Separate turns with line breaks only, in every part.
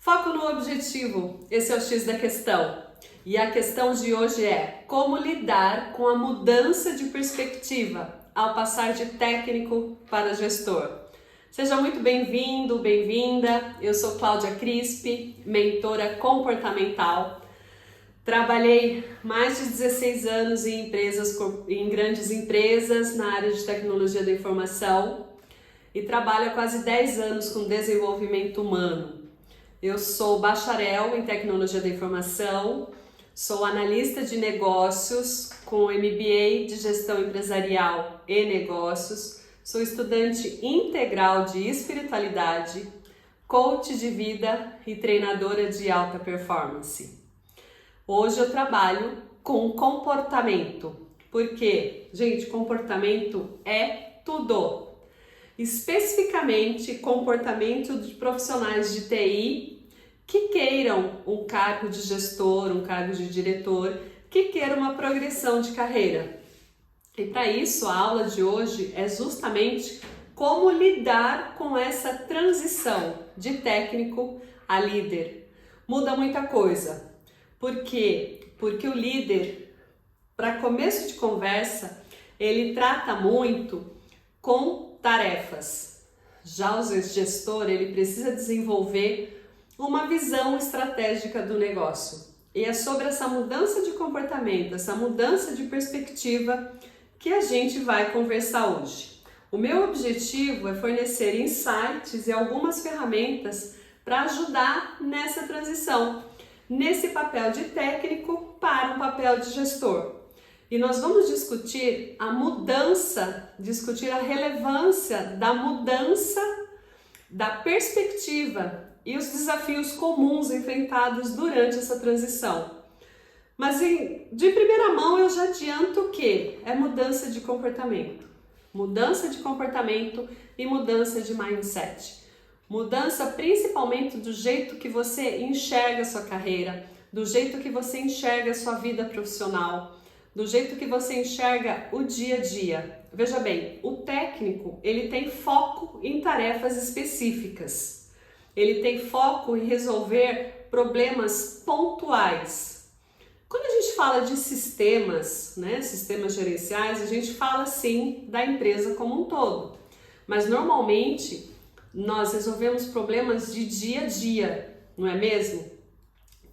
Foco no objetivo, esse é o X da questão. E a questão de hoje é como lidar com a mudança de perspectiva ao passar de técnico para gestor. Seja muito bem-vindo, bem-vinda. Eu sou Cláudia Crispi, mentora comportamental. Trabalhei mais de 16 anos em grandes empresas na área de tecnologia da informação e trabalho há quase 10 anos com desenvolvimento humano. Eu sou bacharel em tecnologia da informação, sou analista de negócios com MBA de gestão empresarial e negócios, sou estudante integral de espiritualidade, coach de vida e treinadora de alta performance. Hoje eu trabalho com comportamento, porque, gente, comportamento é tudo. Especificamente comportamento de profissionais de TI que queiram um cargo de gestor, um cargo de diretor, que queiram uma progressão de carreira. E para isso a aula de hoje é justamente como lidar com essa transição de técnico a líder. Muda muita coisa. Por quê? Porque o líder, para começo de conversa, ele trata muito com tarefas. Já o gestor, ele precisa desenvolver uma visão estratégica do negócio. E é sobre essa mudança de comportamento, essa mudança de perspectiva que a gente vai conversar hoje. O meu objetivo é fornecer insights e algumas ferramentas para ajudar nessa transição, nesse papel de técnico para um papel de gestor. E nós vamos discutir a mudança, discutir a relevância da mudança da perspectiva e os desafios comuns enfrentados durante essa transição. Mas de primeira mão eu já adianto que é mudança de comportamento. Mudança de comportamento e mudança de mindset. Mudança principalmente do jeito que você enxerga a sua carreira, do jeito que você enxerga a sua vida profissional, do jeito que você enxerga o dia a dia. Veja bem, o técnico, ele tem foco em tarefas específicas. Ele tem foco em resolver problemas pontuais. Quando a gente fala de sistemas, sistemas gerenciais, a gente fala sim da empresa como um todo. Mas normalmente nós resolvemos problemas de dia a dia, não é mesmo?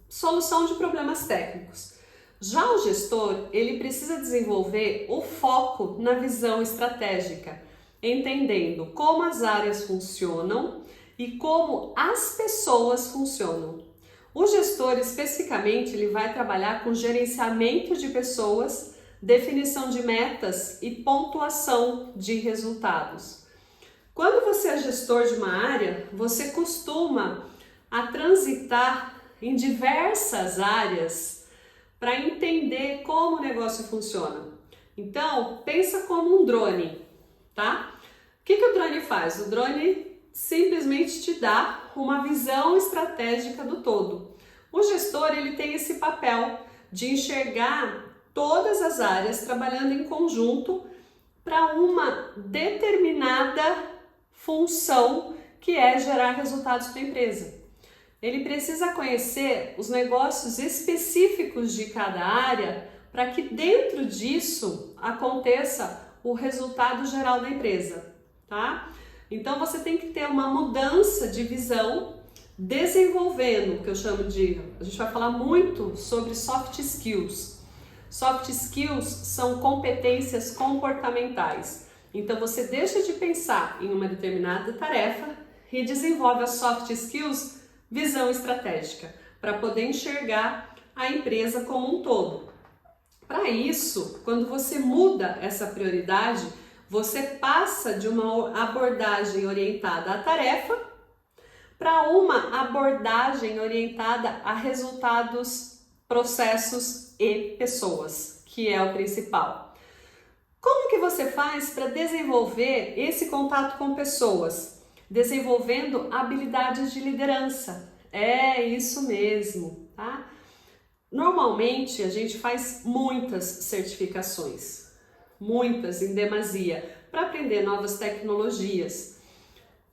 Solução de problemas técnicos. Já o gestor, ele precisa desenvolver o foco na visão estratégica, entendendo como as áreas funcionam e como as pessoas funcionam. O gestor, especificamente, ele vai trabalhar com gerenciamento de pessoas, definição de metas e pontuação de resultados. Quando você é gestor de uma área, você costuma a transitar em diversas áreas para entender como o negócio funciona. Então, pensa como um drone, tá? O que o drone faz? O drone simplesmente te dá uma visão estratégica do todo. O gestor, ele tem esse papel de enxergar todas as áreas trabalhando em conjunto para uma determinada função que é gerar resultados para a empresa. Ele precisa conhecer os negócios específicos de cada área para que dentro disso aconteça o resultado geral da empresa, tá? Então você tem que ter uma mudança de visão, desenvolvendo o que eu chamo de... A gente vai falar muito sobre soft skills. Soft skills são competências comportamentais. Então você deixa de pensar em uma determinada tarefa e desenvolve as soft skills, visão estratégica, para poder enxergar a empresa como um todo. Para isso, quando você muda essa prioridade, você passa de uma abordagem orientada à tarefa para uma abordagem orientada a resultados, processos e pessoas, que é o principal. Como que você faz para desenvolver esse contato com pessoas? Desenvolvendo habilidades de liderança. É isso mesmo, tá? Normalmente a gente faz muitas certificações, muitas em demasia, para aprender novas tecnologias.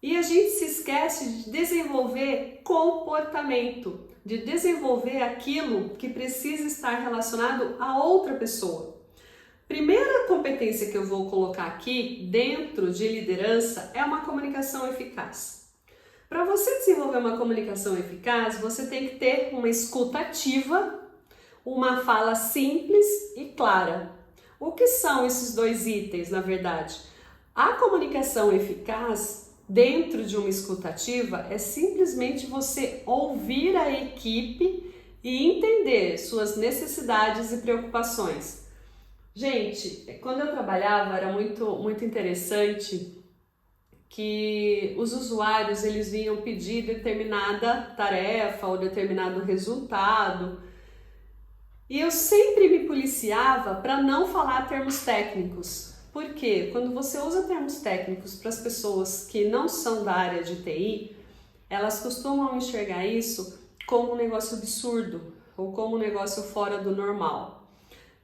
E a gente se esquece de desenvolver comportamento, de desenvolver aquilo que precisa estar relacionado a outra pessoa. Primeira competência que eu vou colocar aqui dentro de liderança é uma comunicação eficaz. Para você desenvolver uma comunicação eficaz, você tem que ter uma escuta ativa, uma fala simples e clara. O que são esses dois itens, na verdade? A comunicação eficaz dentro de uma escuta ativa é simplesmente você ouvir a equipe e entender suas necessidades e preocupações. Gente, quando eu trabalhava era muito interessante que os usuários eles vinham pedir determinada tarefa ou determinado resultado e eu sempre me policiava para não falar termos técnicos. Porque quando você usa termos técnicos para as pessoas que não são da área de TI, elas costumam enxergar isso como um negócio absurdo ou como um negócio fora do normal.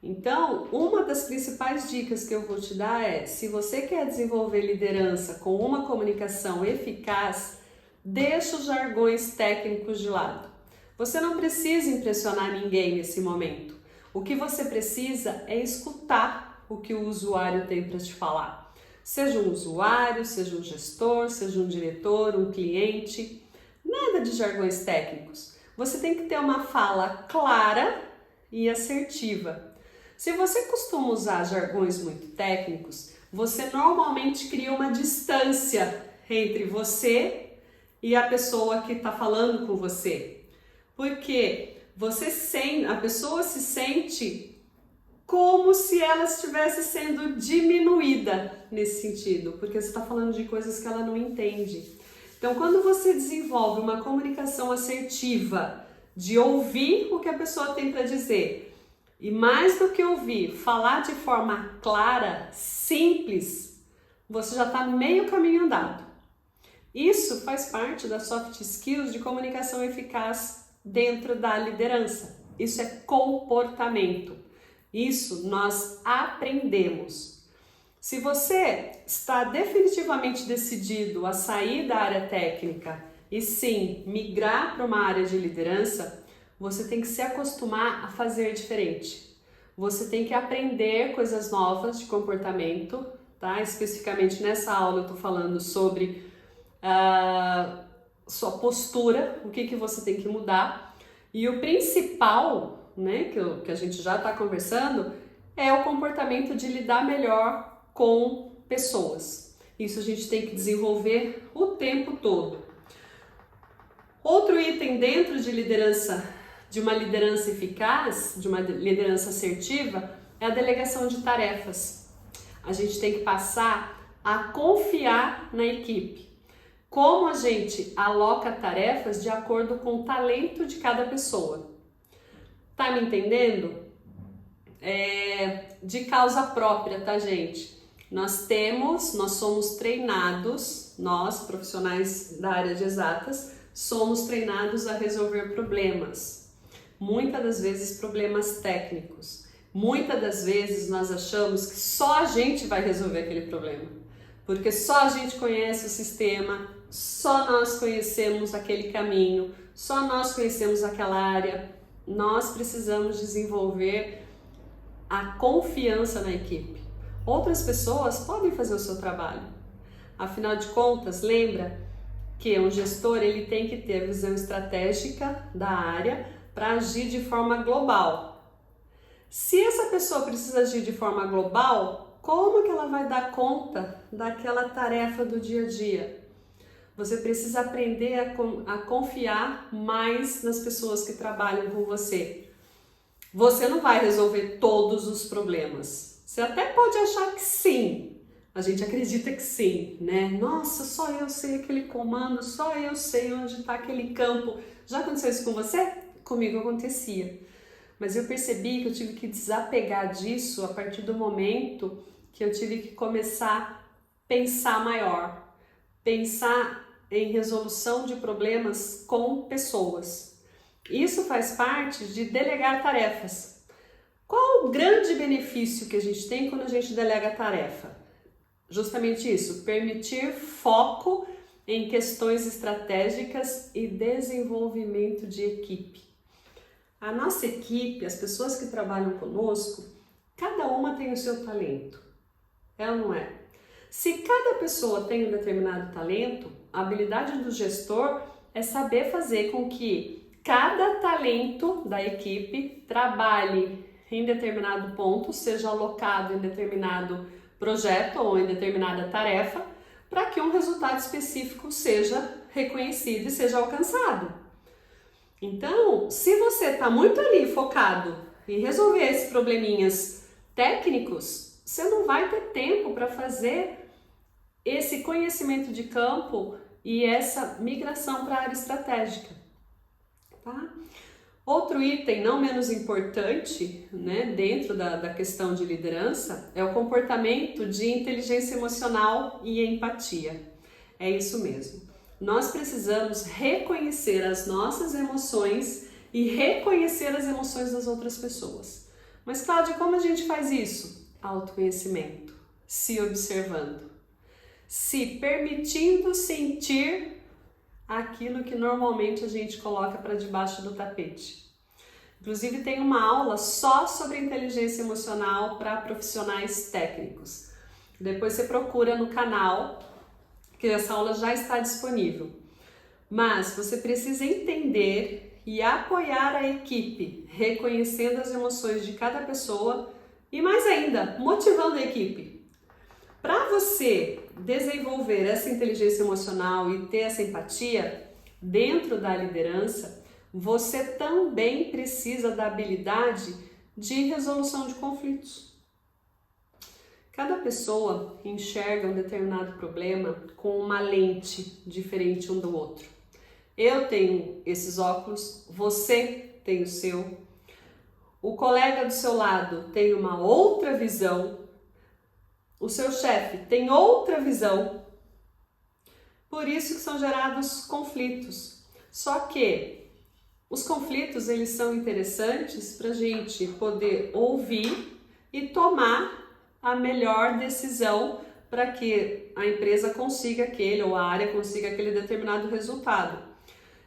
Então, uma das principais dicas que eu vou te dar é, se você quer desenvolver liderança com uma comunicação eficaz, deixa os jargões técnicos de lado. Você não precisa impressionar ninguém nesse momento. O que você precisa é escutar o que o usuário tem para te falar. Seja um usuário, seja um gestor, seja um diretor, um cliente, nada de jargões técnicos. Você tem que ter uma fala clara e assertiva. Se você costuma usar jargões muito técnicos, você normalmente cria uma distância entre você e a pessoa que está falando com você. Porque a pessoa se sente como se ela estivesse sendo diminuída nesse sentido, porque você está falando de coisas que ela não entende. Então, quando você desenvolve uma comunicação assertiva, de ouvir o que a pessoa tem para dizer, e mais do que ouvir, falar de forma clara, simples, você já está meio caminho andado. Isso faz parte das soft skills de comunicação eficaz dentro da liderança. Isso é comportamento. Isso nós aprendemos. Se você está definitivamente decidido a sair da área técnica e sim migrar para uma área de liderança, você tem que se acostumar a fazer diferente. Você tem que aprender coisas novas de comportamento, tá? Especificamente nessa aula eu estou falando sobre sua postura, o que você tem que mudar. E o principal, né, que a gente já está conversando, é o comportamento de lidar melhor com pessoas. Isso a gente tem que desenvolver o tempo todo. Outro item dentro de liderança, de uma liderança eficaz, de uma liderança assertiva, é a delegação de tarefas. A gente tem que passar a confiar na equipe. Como a gente aloca tarefas de acordo com o talento de cada pessoa. Tá me entendendo? De causa própria, tá, gente? Nós somos treinados, nós, profissionais da área de exatas, somos treinados a resolver problemas. Muitas das vezes problemas técnicos. Muitas das vezes nós achamos que só a gente vai resolver aquele problema. Porque só a gente conhece o sistema, só nós conhecemos aquele caminho, só nós conhecemos aquela área. Nós precisamos desenvolver a confiança na equipe. Outras pessoas podem fazer o seu trabalho. Afinal de contas, lembra que um gestor ele tem que ter a visão estratégica da área para agir de forma global. Se essa pessoa precisa agir de forma global, como que ela vai dar conta daquela tarefa do dia a dia? Você precisa aprender a confiar mais nas pessoas que trabalham com você. Você não vai resolver todos os problemas. Você até pode achar que sim. A gente acredita que sim, né? Nossa, só eu sei aquele comando, só eu sei onde está aquele campo. Já aconteceu isso com você? Comigo acontecia. Mas eu percebi que eu tive que desapegar disso a partir do momento que eu tive que começar a pensar maior. Pensar em resolução de problemas com pessoas. Isso faz parte de delegar tarefas. Qual o grande benefício que a gente tem quando a gente delega tarefa? Justamente isso, permitir foco em questões estratégicas e desenvolvimento de equipe. A nossa equipe, as pessoas que trabalham conosco, cada uma tem o seu talento, é ou não é? Se cada pessoa tem um determinado talento, a habilidade do gestor é saber fazer com que cada talento da equipe trabalhe em determinado ponto, seja alocado em determinado projeto ou em determinada tarefa, para que um resultado específico seja reconhecido e seja alcançado. Então, se você está muito ali focado em resolver esses probleminhas técnicos, você não vai ter tempo para fazer esse conhecimento de campo e essa migração para a área estratégica, tá? Outro item não menos importante, né, dentro da questão de liderança é o comportamento de inteligência emocional e empatia. É isso mesmo. Nós precisamos reconhecer as nossas emoções e reconhecer as emoções das outras pessoas. Mas, Cláudia, como a gente faz isso? Autoconhecimento, se observando, se permitindo sentir aquilo que normalmente a gente coloca para debaixo do tapete. Inclusive tem uma aula só sobre inteligência emocional para profissionais técnicos. Depois você procura no canal, que essa aula já está disponível. Mas você precisa entender e apoiar a equipe, reconhecendo as emoções de cada pessoa e mais ainda, motivando a equipe. Para você desenvolver essa inteligência emocional e ter essa empatia dentro da liderança, você também precisa da habilidade de resolução de conflitos. Cada pessoa enxerga um determinado problema com uma lente diferente um do outro. Eu tenho esses óculos, você tem o seu, o colega do seu lado tem uma outra visão, o seu chefe tem outra visão, por isso que são gerados conflitos. Só que os conflitos, eles são interessantes para a gente poder ouvir e tomar a melhor decisão para que a empresa consiga aquele, ou a área consiga aquele determinado resultado.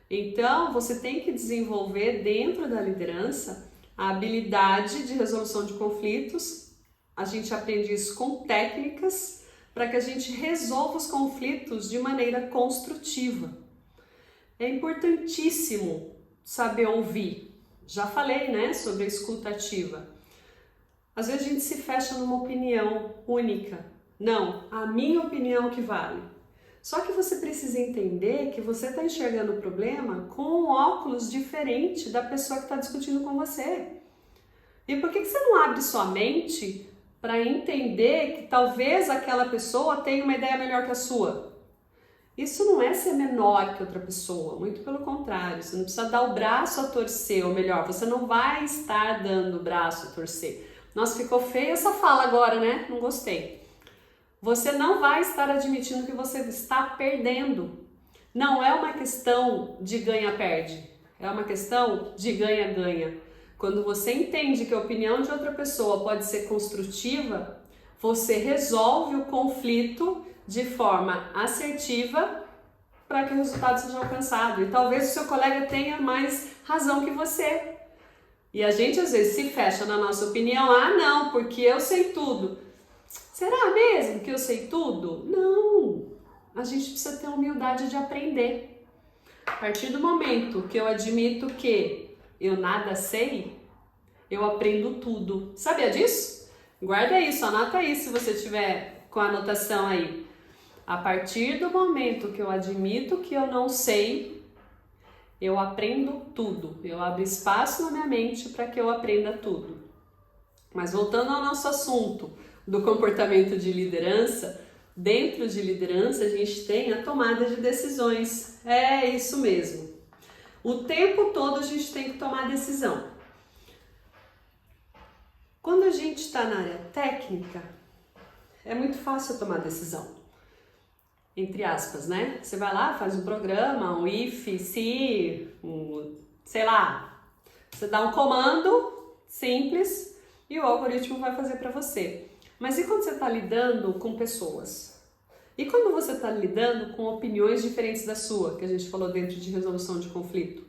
Então, você tem que desenvolver dentro da liderança a habilidade de resolução de conflitos. A gente aprende isso com técnicas para que a gente resolva os conflitos de maneira construtiva. É importantíssimo saber ouvir. Já falei, né, sobre a escuta ativa. Às vezes a gente se fecha numa opinião única. Não, a minha opinião que vale. Só que você precisa entender que você está enxergando o problema com um óculos diferente da pessoa que está discutindo com você. E por que você não abre sua mente para entender que talvez aquela pessoa tenha uma ideia melhor que a sua? Isso não é ser menor que outra pessoa, muito pelo contrário, você não precisa dar o braço a torcer, ou melhor, você não vai estar dando o braço a torcer. Nossa, ficou feia essa fala agora, né? Não gostei. Você não vai estar admitindo que você está perdendo. Não é uma questão de ganha-perde, é uma questão de ganha-ganha. Quando você entende que a opinião de outra pessoa pode ser construtiva, você resolve o conflito de forma assertiva para que o resultado seja alcançado. E talvez o seu colega tenha mais razão que você. E a gente às vezes se fecha na nossa opinião. Ah, não, porque eu sei tudo. Será mesmo que eu sei tudo? Não. A gente precisa ter a humildade de aprender. A partir do momento que eu admito que eu nada sei, eu aprendo tudo. Sabia disso? Guarda isso, anota aí se você tiver com a anotação aí. A partir do momento que eu admito que eu não sei, eu aprendo tudo. Eu abro espaço na minha mente para que eu aprenda tudo. Mas voltando ao nosso assunto do comportamento de liderança, dentro de liderança a gente tem a tomada de decisões. É isso mesmo. O tempo todo a gente tem que tomar decisão. Quando a gente está na área técnica, é muito fácil tomar decisão. Entre aspas, né? Você vai lá, faz um programa, um if, se, sei lá. Você dá um comando simples e o algoritmo vai fazer para você. Mas e quando você está lidando com pessoas? E quando você está lidando com opiniões diferentes da sua, que a gente falou dentro de resolução de conflito,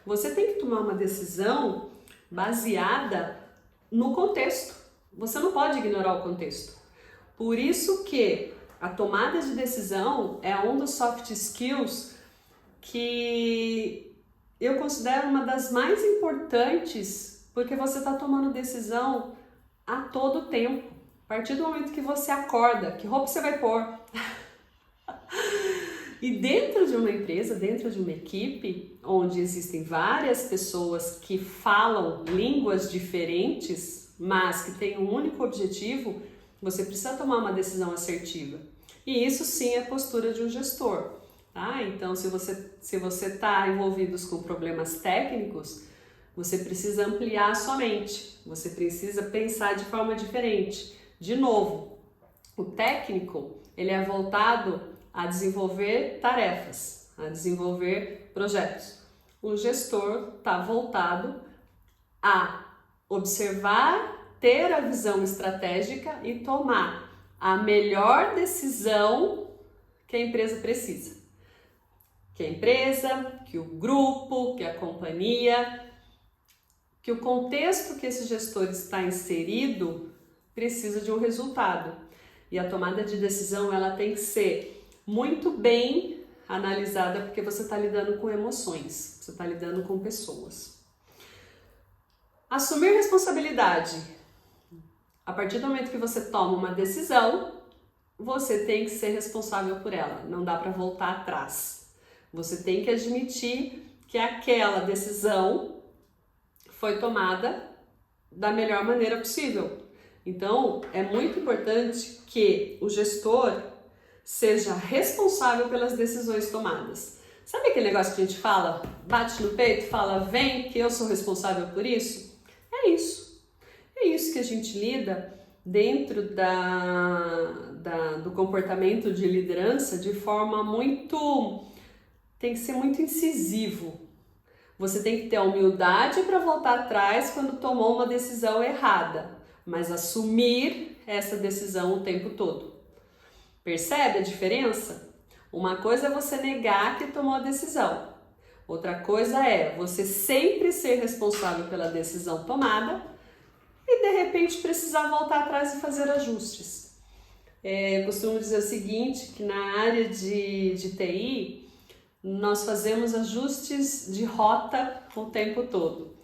você tem que tomar uma decisão baseada no contexto. Você não pode ignorar o contexto. Por isso que a tomada de decisão é um dos soft skills que eu considero uma das mais importantes, porque você está tomando decisão a todo tempo. A partir do momento que você acorda, que roupa você vai pôr? E dentro de uma empresa, dentro de uma equipe, onde existem várias pessoas que falam línguas diferentes, mas que têm um único objetivo, você precisa tomar uma decisão assertiva. E isso sim é a postura de um gestor. Tá? Então, se você está envolvido com problemas técnicos, você precisa ampliar a sua mente, você precisa pensar de forma diferente. De novo, o técnico ele é voltado a desenvolver tarefas, a desenvolver projetos. O gestor está voltado a observar, ter a visão estratégica e tomar a melhor decisão que a empresa precisa. Que a empresa, que o grupo, que a companhia, que o contexto que esse gestor está inserido precisa de um resultado. E a tomada de decisão ela tem que ser muito bem analisada, porque você está lidando com emoções, você está lidando com pessoas. Assumir responsabilidade. A partir do momento que você toma uma decisão, você tem que ser responsável por ela, não dá para voltar atrás. Você tem que admitir que aquela decisão foi tomada da melhor maneira possível. Então, é muito importante que o gestor seja responsável pelas decisões tomadas. Sabe aquele negócio que a gente fala, bate no peito, fala, vem que eu sou responsável por isso? É isso. É isso que a gente lida dentro do comportamento de liderança de forma muito... tem que ser muito incisivo. Você tem que ter a humildade para voltar atrás quando tomou uma decisão errada, mas assumir essa decisão o tempo todo. Percebe a diferença? Uma coisa é você negar que tomou a decisão. Outra coisa é você sempre ser responsável pela decisão tomada e de repente precisar voltar atrás e fazer ajustes. Eu costumo dizer o seguinte, que na área de TI, nós fazemos ajustes de rota o tempo todo.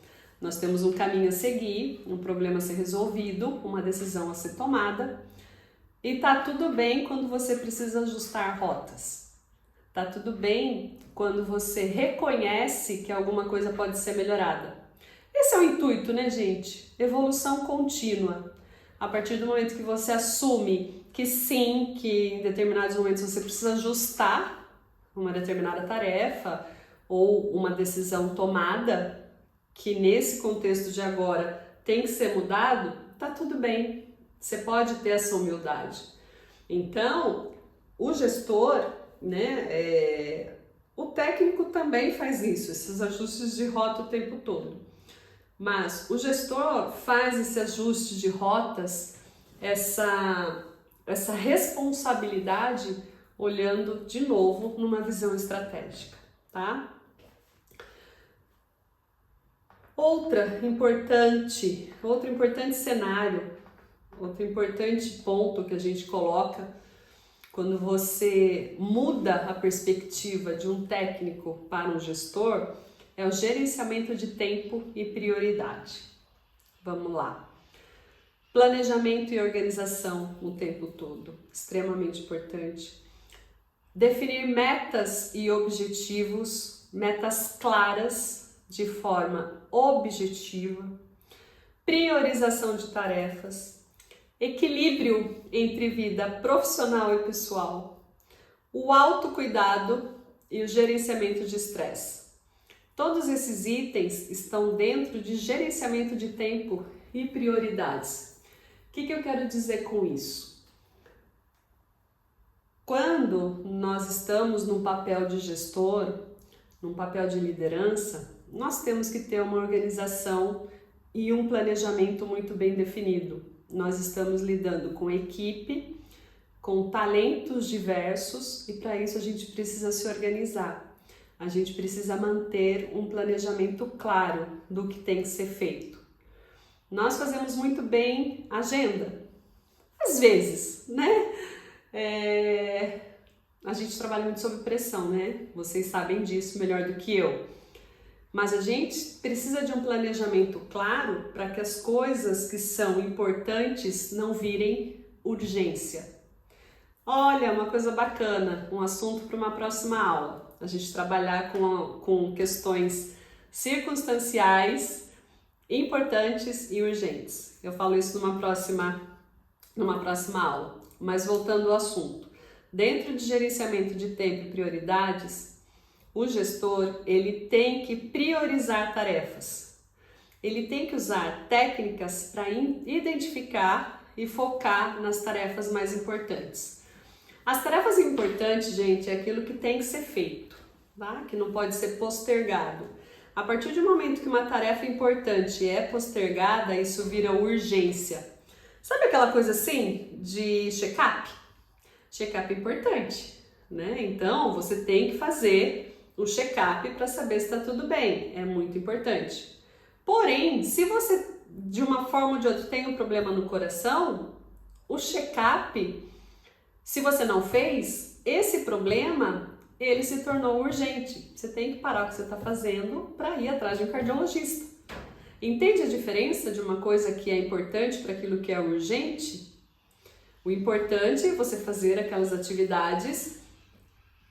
Nós temos um caminho a seguir, um problema a ser resolvido, uma decisão a ser tomada. E tá tudo bem quando você precisa ajustar rotas. Tá tudo bem quando você reconhece que alguma coisa pode ser melhorada. Esse é o intuito, né, gente? Evolução contínua. A partir do momento que você assume que sim, que em determinados momentos você precisa ajustar uma determinada tarefa ou uma decisão tomada, que nesse contexto de agora tem que ser mudado, tá tudo bem. Você pode ter essa humildade. Então, o gestor, né, o técnico também faz isso, esses ajustes de rota o tempo todo. Mas o gestor faz esse ajuste de rotas, essa responsabilidade, olhando de novo numa visão estratégica, tá? Outro importante cenário, outro importante ponto que a gente coloca quando você muda a perspectiva de um técnico para um gestor é o gerenciamento de tempo e prioridade. Vamos lá. Planejamento e organização o tempo todo, extremamente importante. Definir metas e objetivos, metas claras de forma objetiva. Priorização de tarefas. Equilíbrio entre vida profissional e pessoal. O autocuidado e o gerenciamento de estresse. Todos esses itens estão dentro de gerenciamento de tempo e prioridades. O que eu quero dizer com isso? Quando nós estamos num papel de gestor, num papel de liderança, nós temos que ter uma organização e um planejamento muito bem definido. Nós estamos lidando com equipe, com talentos diversos e para isso a gente precisa se organizar. A gente precisa manter um planejamento claro do que tem que ser feito. Nós fazemos muito bem agenda, às vezes, né? A gente trabalha muito sob pressão, né? Vocês sabem disso melhor do que eu. Mas a gente precisa de um planejamento claro para que as coisas que são importantes não virem urgência. Olha, uma coisa bacana, um assunto para uma próxima aula. A gente trabalhar com questões circunstanciais, importantes e urgentes. Eu falo isso numa próxima aula. Mas voltando ao assunto. Dentro de gerenciamento de tempo e prioridades, o gestor, ele tem que priorizar tarefas. Ele tem que usar técnicas para identificar e focar nas tarefas mais importantes. As tarefas importantes, gente, é aquilo que tem que ser feito, tá? Que não pode ser postergado. A partir do momento que uma tarefa importante é postergada, isso vira urgência. Sabe aquela coisa assim de check-up? Check-up é importante, né? Então, você tem que fazer o check-up para saber se está tudo bem, é muito importante. Porém, se você de uma forma ou de outra tem um problema no coração, o check-up, se você não fez, esse problema, ele se tornou urgente. Você tem que parar o que você está fazendo para ir atrás de um cardiologista. Entende a diferença de uma coisa que é importante para aquilo que é urgente? O importante é você fazer aquelas atividades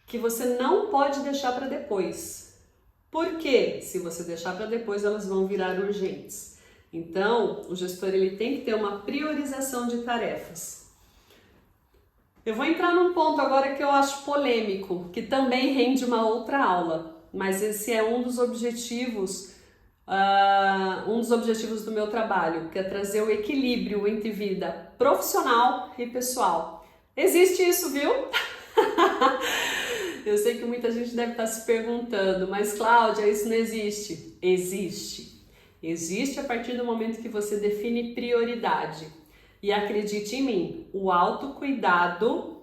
que você não pode deixar para depois. Por quê? Se você deixar para depois, elas vão virar urgentes. Então, o gestor ele tem que ter uma priorização de tarefas. Eu vou entrar num ponto agora que eu acho polêmico, que também rende uma outra aula, mas esse é um dos objetivos do meu trabalho, que é trazer o equilíbrio entre vida profissional e pessoal. Existe isso, viu? Eu sei que muita gente deve estar se perguntando, mas Cláudia, isso não existe. Existe. Existe a partir do momento que você define prioridade. E acredite em mim, o autocuidado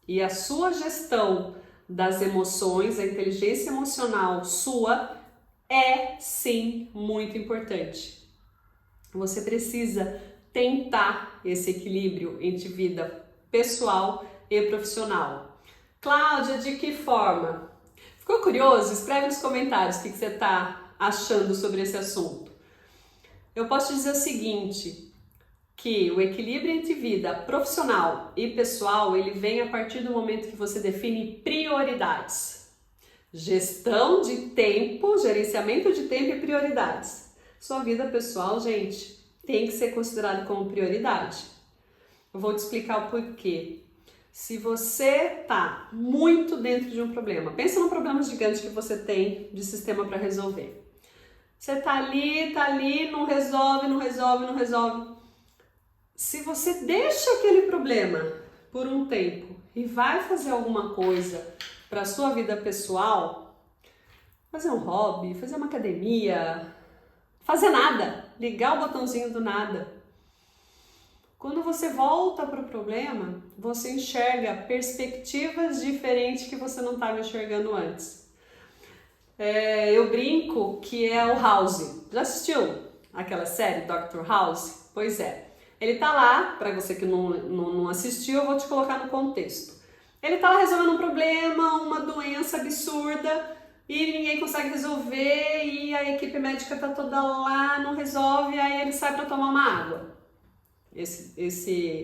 e a sua gestão das emoções, a inteligência emocional sua, é sim muito importante. Você precisa tentar esse equilíbrio entre vida pessoal e profissional. Cláudia, de que forma? Ficou curioso? Escreve nos comentários o que você está achando sobre esse assunto. Eu posso dizer o seguinte, que o equilíbrio entre vida profissional e pessoal, ele vem a partir do momento que você define prioridades. Gestão de tempo, gerenciamento de tempo e prioridades. Sua vida pessoal, gente, tem que ser considerado como prioridade. Eu vou te explicar o porquê. Se você está muito dentro de um problema, pensa num problema gigante que você tem de sistema para resolver. Você está ali, não resolve. Se você deixa aquele problema por um tempo e vai fazer alguma coisa para a sua vida pessoal, fazer um hobby, fazer uma academia, fazer nada, ligar o botãozinho do nada. Quando você volta para o problema, você enxerga perspectivas diferentes que você não estava enxergando antes. Eu brinco que é o House. Já assistiu aquela série Dr. House? Pois é. Ele tá lá, para você que não assistiu, eu vou te colocar no contexto. Ele tá lá resolvendo um problema, uma doença absurda, e ninguém consegue resolver, e a equipe médica tá toda lá, não resolve, aí ele sai para tomar uma água.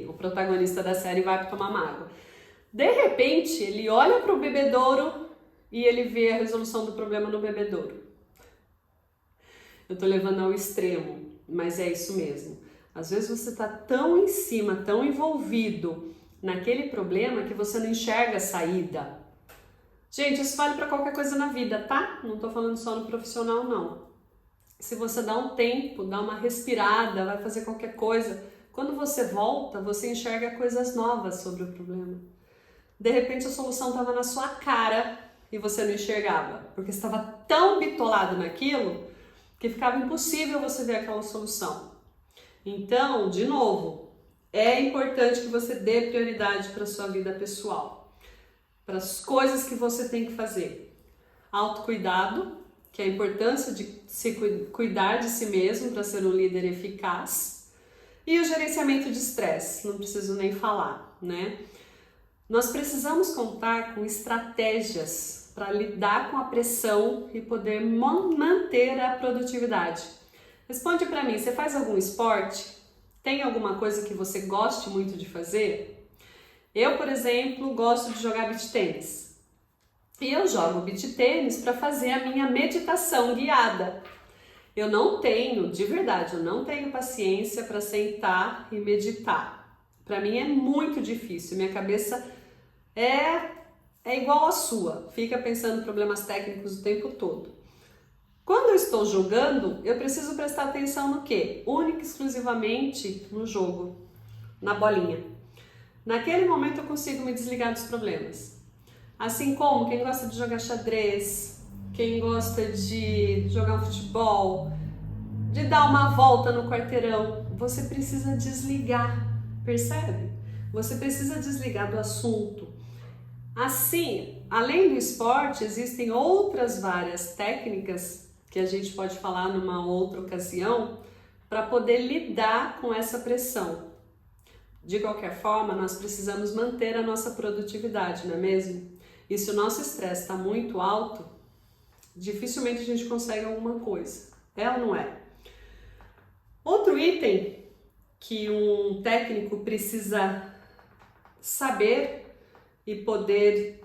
O protagonista da série vai para tomar uma água. De repente, ele olha para o bebedouro e ele vê a resolução do problema no bebedouro. Eu tô levando ao extremo, mas é isso mesmo. Às vezes você está tão em cima, tão envolvido naquele problema que você não enxerga a saída. Gente, isso vale para qualquer coisa na vida, tá? Não tô falando só no profissional, não. Se você dá um tempo, dá uma respirada, vai fazer qualquer coisa, quando você volta, você enxerga coisas novas sobre o problema. De repente a solução estava na sua cara e você não enxergava, porque estava tão bitolado naquilo que ficava impossível você ver aquela solução. Então, de novo, é importante que você dê prioridade para a sua vida pessoal, para as coisas que você tem que fazer. Autocuidado, que é a importância de se cuidar de si mesmo para ser um líder eficaz. E o gerenciamento de estresse, não preciso nem falar, né? Nós precisamos contar com estratégias para lidar com a pressão e poder manter a produtividade. Responde para mim, você faz algum esporte? Tem alguma coisa que você goste muito de fazer? Eu, por exemplo, gosto de jogar beach tênis. E eu jogo beach tênis para fazer a minha meditação guiada. Eu não tenho, de verdade, eu não tenho paciência para sentar e meditar. Para mim é muito difícil, minha cabeça é igual à sua, fica pensando em problemas técnicos o tempo todo. Quando eu estou jogando, eu preciso prestar atenção no quê? Única e exclusivamente no jogo, na bolinha. Naquele momento eu consigo me desligar dos problemas. Assim como quem gosta de jogar xadrez, quem gosta de jogar um futebol, de dar uma volta no quarteirão, você precisa desligar, percebe? Você precisa desligar do assunto. Assim, além do esporte, existem outras várias técnicas que a gente pode falar numa outra ocasião para poder lidar com essa pressão. De qualquer forma, nós precisamos manter a nossa produtividade, não é mesmo? E se o nosso estresse está muito alto, dificilmente a gente consegue alguma coisa. É ou não é? Outro item que um técnico precisa saber e poder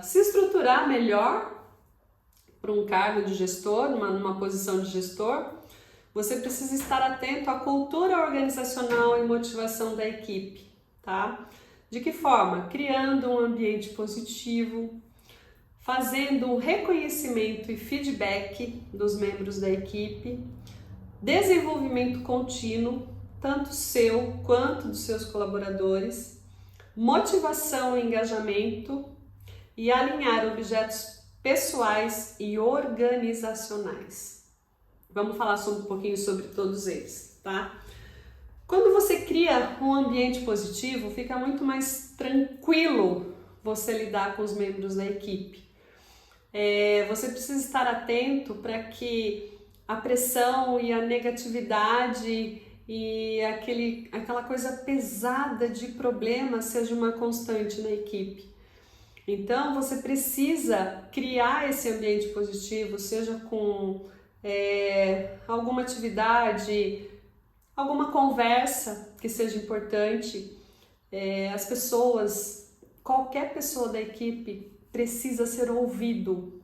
se estruturar melhor para um cargo de gestor, numa posição de gestor, você precisa estar atento à cultura organizacional e motivação da equipe, tá? De que forma? Criando um ambiente positivo, fazendo um reconhecimento e feedback dos membros da equipe, desenvolvimento contínuo, tanto seu quanto dos seus colaboradores, motivação e engajamento e alinhar objetos pessoais e organizacionais. Vamos falar um pouquinho sobre todos eles, tá? Quando você cria um ambiente positivo, fica muito mais tranquilo você lidar com os membros da equipe. Você precisa estar atento para que a pressão e a negatividade e aquela coisa pesada de problema seja uma constante na equipe. Então, você precisa criar esse ambiente positivo, seja com alguma atividade, alguma conversa que seja importante. As pessoas, qualquer pessoa da equipe precisa ser ouvido.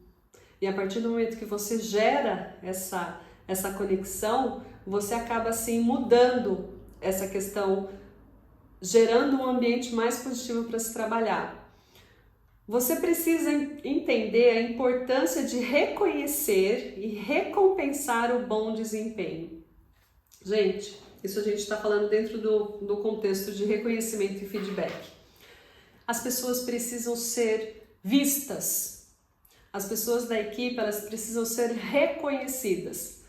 E a partir do momento que você gera essa conexão, você acaba assim mudando essa questão, gerando um ambiente mais positivo para se trabalhar. Você precisa entender a importância de reconhecer e recompensar o bom desempenho. Gente, isso a gente está falando dentro do contexto de reconhecimento e feedback. As pessoas precisam ser vistas. As pessoas da equipe, elas precisam ser reconhecidas.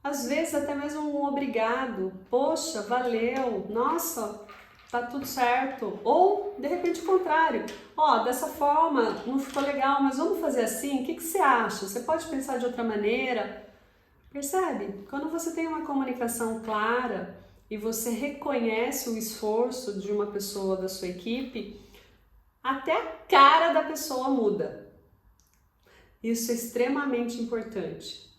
Às vezes até mesmo um obrigado, poxa, valeu, nossa, tá tudo certo. Ou, de repente, o contrário. Dessa forma não ficou legal, mas vamos fazer assim? O que você acha? Você pode pensar de outra maneira? Percebe? Quando você tem uma comunicação clara e você reconhece o esforço de uma pessoa da sua equipe, até a cara da pessoa muda. Isso é extremamente importante.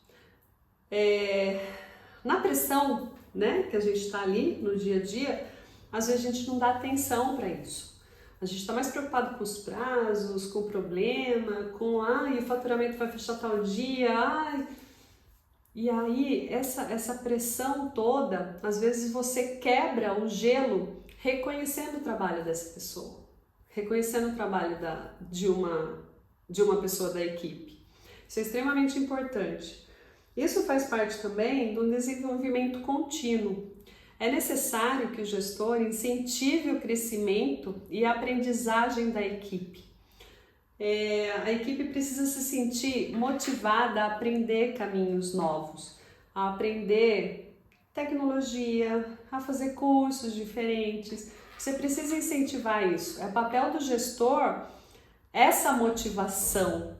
Na pressão, né, que a gente está ali no dia a dia, às vezes a gente não dá atenção para isso. A gente está mais preocupado com os prazos, com o problema, com o faturamento vai fechar tal dia, E aí essa pressão toda, às vezes você quebra o gelo reconhecendo o trabalho dessa pessoa, reconhecendo o trabalho de uma pessoa da equipe. Isso é extremamente importante. Isso faz parte também do desenvolvimento contínuo. É necessário que o gestor incentive o crescimento e a aprendizagem da equipe. A equipe precisa se sentir motivada a aprender caminhos novos, a aprender tecnologia, a fazer cursos diferentes. Você precisa incentivar isso. É papel do gestor essa motivação,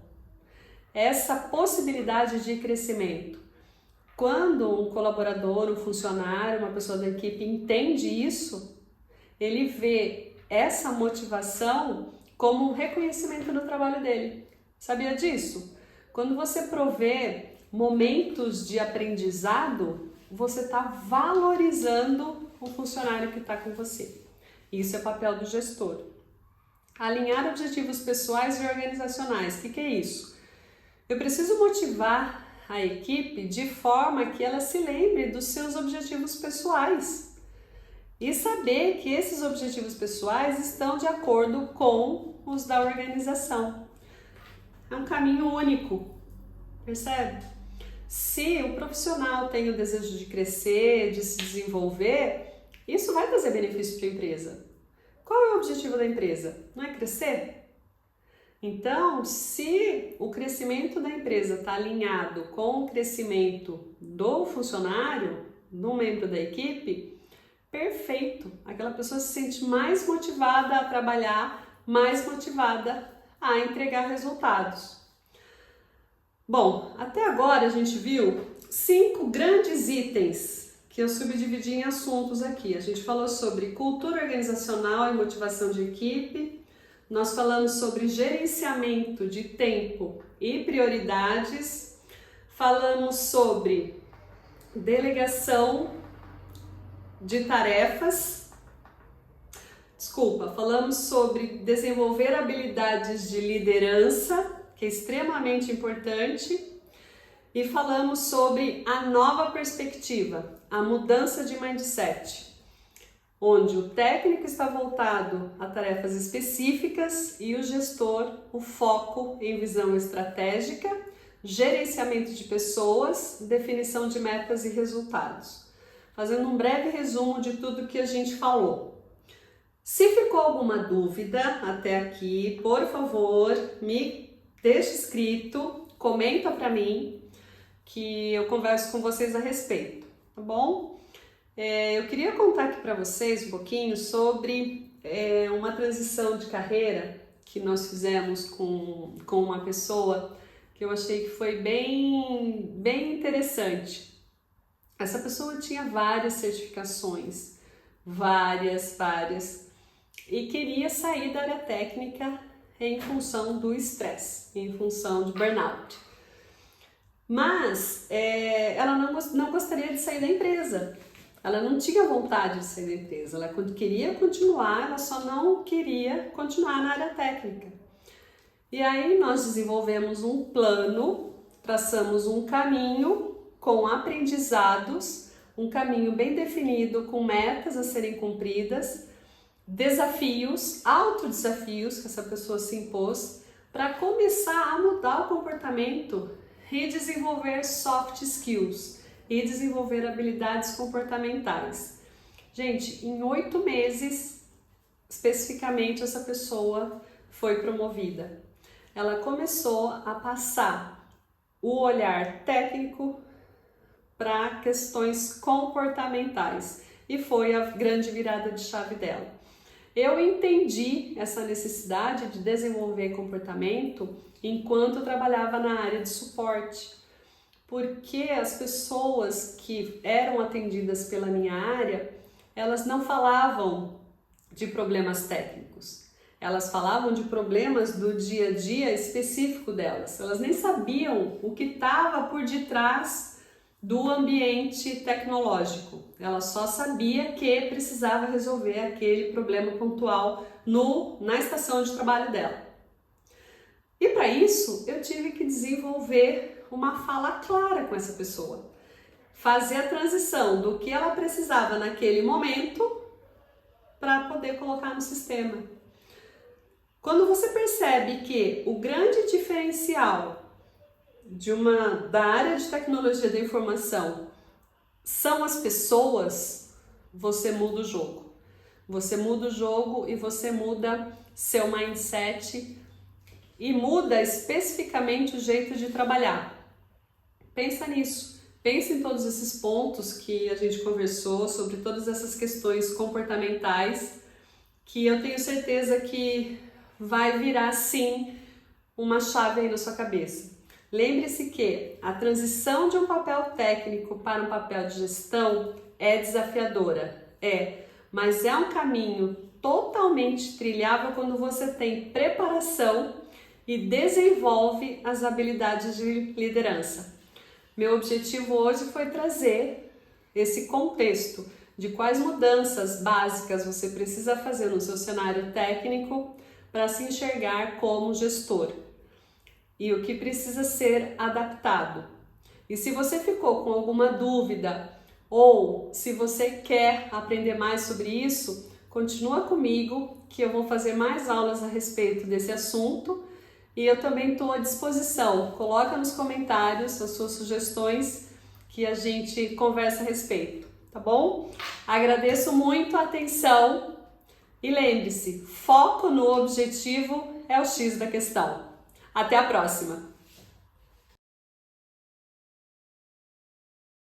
essa possibilidade de crescimento. Quando um colaborador, um funcionário, uma pessoa da equipe entende isso, ele vê essa motivação como um reconhecimento do trabalho dele. Sabia disso? Quando você provê momentos de aprendizado, você está valorizando o funcionário que está com você. Isso é papel do gestor. Alinhar objetivos pessoais e organizacionais. O que é isso? Eu preciso motivar a equipe de forma que ela se lembre dos seus objetivos pessoais e saber que esses objetivos pessoais estão de acordo com os da organização. É um caminho único, percebe? Se o profissional tem o desejo de crescer, de se desenvolver, isso vai trazer benefício para a empresa. Qual é o objetivo da empresa? Não é crescer? Então, se o crescimento da empresa está alinhado com o crescimento do funcionário, do membro da equipe, perfeito! Aquela pessoa se sente mais motivada a trabalhar, mais motivada a entregar resultados. Bom, até agora a gente viu 5 grandes itens que eu subdividi em assuntos aqui. A gente falou sobre cultura organizacional e motivação de equipe. Nós falamos sobre gerenciamento de tempo e prioridades, falamos sobre delegação de tarefas, falamos sobre desenvolver habilidades de liderança, que é extremamente importante, e falamos sobre a nova perspectiva, a mudança de mindset, onde o técnico está voltado a tarefas específicas e o gestor, o foco em visão estratégica, gerenciamento de pessoas, definição de metas e resultados. Fazendo um breve resumo de tudo que a gente falou. Se ficou alguma dúvida até aqui, por favor, me deixe escrito, comenta para mim, que eu converso com vocês a respeito, tá bom? Eu queria contar aqui para vocês um pouquinho sobre uma transição de carreira que nós fizemos com uma pessoa que eu achei que foi bem interessante. Essa pessoa tinha várias certificações, várias, e queria sair da área técnica em função do estresse, em função de burnout. Mas ela não gostaria de sair da empresa. Ela não tinha vontade de sair da empresa, ela queria continuar, ela só não queria continuar na área técnica. E aí nós desenvolvemos um plano, traçamos um caminho com aprendizados, um caminho bem definido, com metas a serem cumpridas, desafios, autodesafios que essa pessoa se impôs, para começar a mudar o comportamento e desenvolver soft skills, e desenvolver habilidades comportamentais. Gente, em 8 meses, especificamente, essa pessoa foi promovida. Ela começou a passar o olhar técnico para questões comportamentais e foi a grande virada de chave dela. Eu entendi essa necessidade de desenvolver comportamento enquanto eu trabalhava na área de suporte, porque as pessoas que eram atendidas pela minha área, elas não falavam de problemas técnicos, elas falavam de problemas do dia a dia específico delas, elas nem sabiam o que estava por detrás do ambiente tecnológico, ela só sabia que precisava resolver aquele problema pontual na estação de trabalho dela. E para isso eu tive que desenvolver uma fala clara com essa pessoa, fazer a transição do que ela precisava naquele momento para poder colocar no sistema. Quando você percebe que o grande diferencial da área de tecnologia da informação são as pessoas, você muda o jogo. Você muda o jogo e você muda seu mindset e muda especificamente o jeito de trabalhar. Pensa nisso. Pense em todos esses pontos que a gente conversou, sobre todas essas questões comportamentais, que eu tenho certeza que vai virar sim uma chave aí na sua cabeça. Lembre-se que a transição de um papel técnico para um papel de gestão é desafiadora, mas é um caminho totalmente trilhável quando você tem preparação e desenvolve as habilidades de liderança. Meu objetivo hoje foi trazer esse contexto de quais mudanças básicas você precisa fazer no seu cenário técnico para se enxergar como gestor e o que precisa ser adaptado. E se você ficou com alguma dúvida ou se você quer aprender mais sobre isso, continua comigo que eu vou fazer mais aulas a respeito desse assunto e eu também estou à disposição. Coloca nos comentários as suas sugestões que a gente conversa a respeito, tá bom? Agradeço muito a atenção e lembre-se, foco no objetivo é o X da questão. Até a próxima!